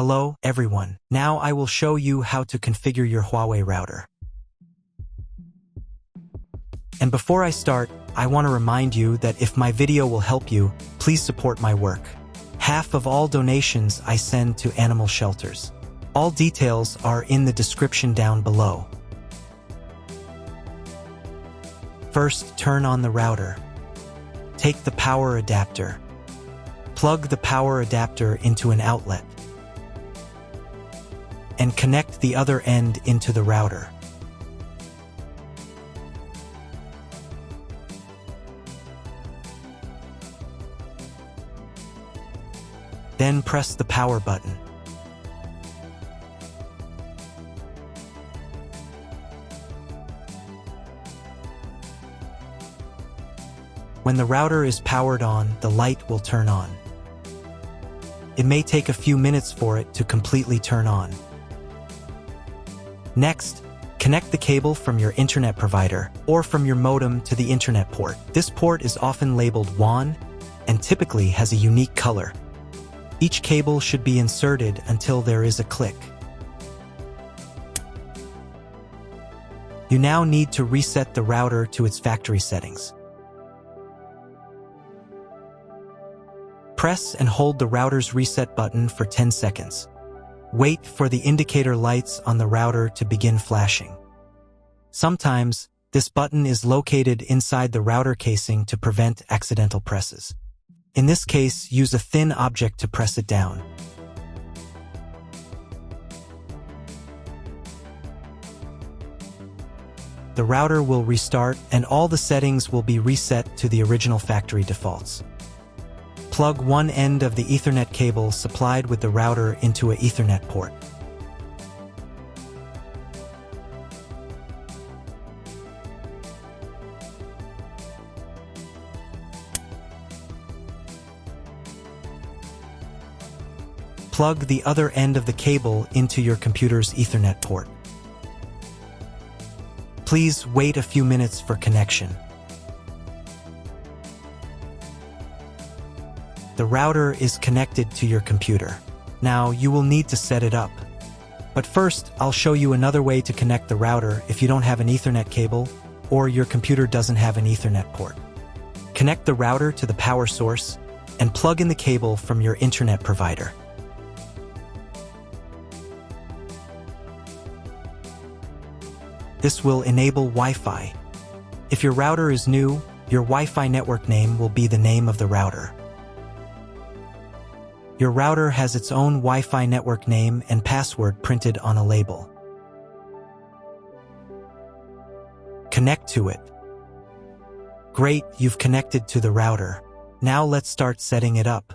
Hello, everyone. Now I will show you how to configure your Huawei router. And before I start, I want to remind you that if my video will help you, please support my work. Half of all donations I send to animal shelters. All details are in the description down below. First, turn on the router. Take the power adapter. Plug the power adapter into an outlet. And connect the other end into the router. Then press the power button. When the router is powered on, the light will turn on. It may take a few minutes for it to completely turn on. Next, connect the cable from your internet provider or from your modem to the internet port. This port is often labeled WAN and typically has a unique color. Each cable should be inserted until there is a click. You now need to reset the router to its factory settings. Press and hold the router's reset button for 10 seconds. Wait for the indicator lights on the router to begin flashing. Sometimes, this button is located inside the router casing to prevent accidental presses. In this case, use a thin object to press it down. The router will restart and all the settings will be reset to the original factory defaults. Plug one end of the Ethernet cable supplied with the router into an Ethernet port. Plug the other end of the cable into your computer's Ethernet port. Please wait a few minutes for connection. The router is connected to your computer. Now you will need to set it up. But first, I'll show you another way to connect the router if you don't have an Ethernet cable or your computer doesn't have an Ethernet port. Connect the router to the power source and plug in the cable from your internet provider. This will enable Wi-Fi. If your router is new, your Wi-Fi network name will be the name of the router. Your router has its own Wi-Fi network name and password printed on a label. Connect to it. Great, you've connected to the router. Now let's start setting it up.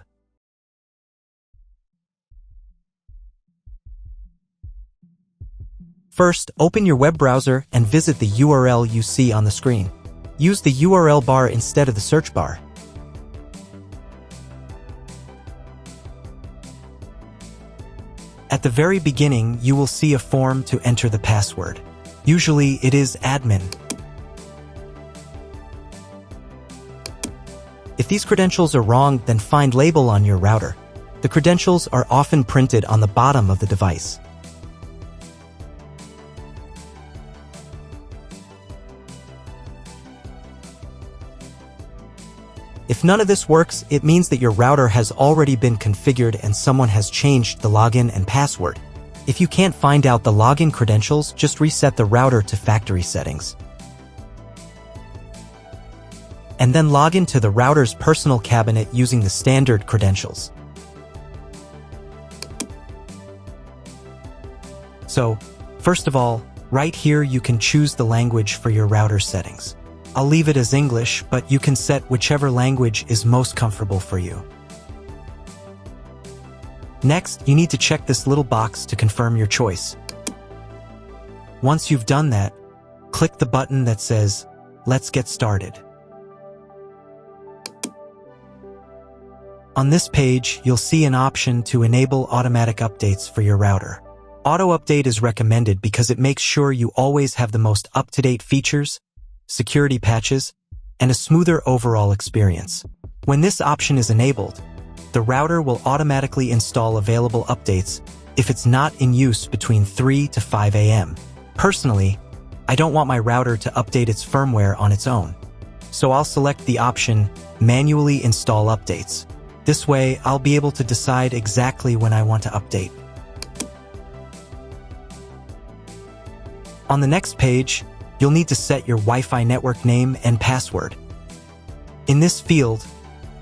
First, open your web browser and visit the URL you see on the screen. Use the URL bar instead of the search bar. At the very beginning, you will see a form to enter the password. Usually, it is admin. If these credentials are wrong, then find label on your router. The credentials are often printed on the bottom of the device. If none of this works, it means that your router has already been configured and someone has changed the login and password. If you can't find out the login credentials, just reset the router to factory settings. And then log into the router's personal cabinet using the standard credentials. So, first of all, right here you can choose the language for your router settings. I'll leave it as English, but you can set whichever language is most comfortable for you. Next, you need to check this little box to confirm your choice. Once you've done that, click the button that says, "Let's get started." On this page, you'll see an option to enable automatic updates for your router. Auto update is recommended because it makes sure you always have the most up-to-date features, security patches, and a smoother overall experience. When this option is enabled, the router will automatically install available updates if it's not in use between 3 to 5 a.m. Personally, I don't want my router to update its firmware on its own, so I'll select the option Manually Install Updates. This way, I'll be able to decide exactly when I want to update. On the next page, you'll need to set your Wi-Fi network name and password. In this field,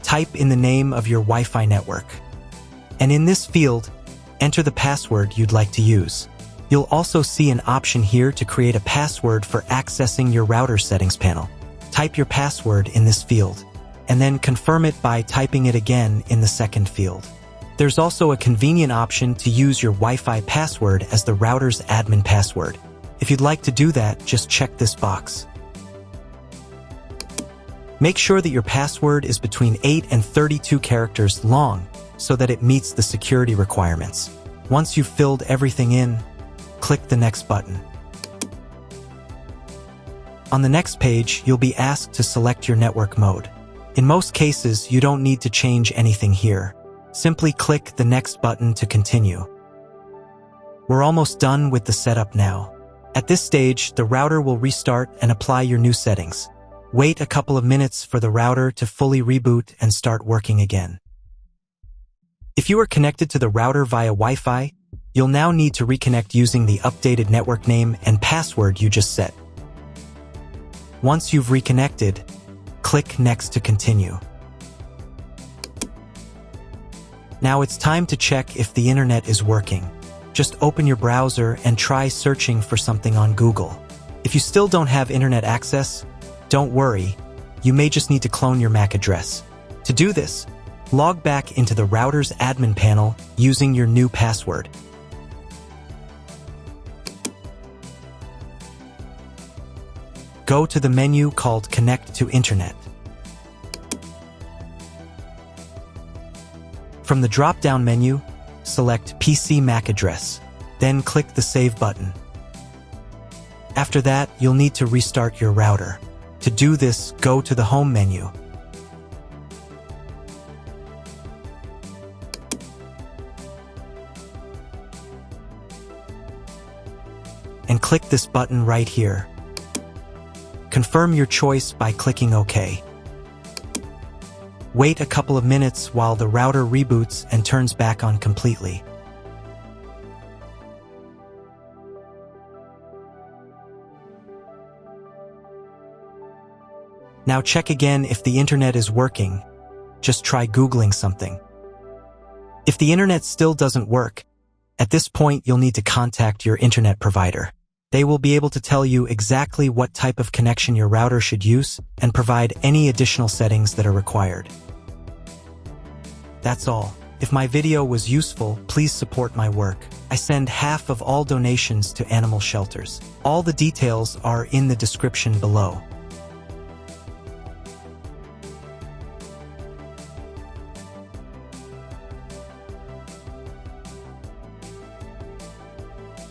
type in the name of your Wi-Fi network. And in this field, enter the password you'd like to use. You'll also see an option here to create a password for accessing your router settings panel. Type your password in this field, and then confirm it by typing it again in the second field. There's also a convenient option to use your Wi-Fi password as the router's admin password. If you'd like to do that, just check this box. Make sure that your password is between 8 and 32 characters long so that it meets the security requirements. Once you've filled everything in, click the next button. On the next page, you'll be asked to select your network mode. In most cases, you don't need to change anything here. Simply click the next button to continue. We're almost done with the setup now. At this stage, the router will restart and apply your new settings. Wait a couple of minutes for the router to fully reboot and start working again. If you are connected to the router via Wi-Fi, you'll now need to reconnect using the updated network name and password you just set. Once you've reconnected, click Next to continue. Now it's time to check if the internet is working. Just open your browser and try searching for something on Google. If you still don't have internet access, don't worry, you may just need to clone your MAC address. To do this, log back into the router's admin panel using your new password. Go to the menu called Connect to Internet. From the drop-down menu, select PC MAC address, then click the Save button. After that, you'll need to restart your router. To do this, go to the Home menu. And click this button right here. Confirm your choice by clicking OK. Wait a couple of minutes while the router reboots and turns back on completely. Now check again if the internet is working. Just try Googling something. If the internet still doesn't work, at this point you'll need to contact your internet provider. They will be able to tell you exactly what type of connection your router should use and provide any additional settings that are required. That's all. If my video was useful, please support my work. I send half of all donations to animal shelters. All the details are in the description below.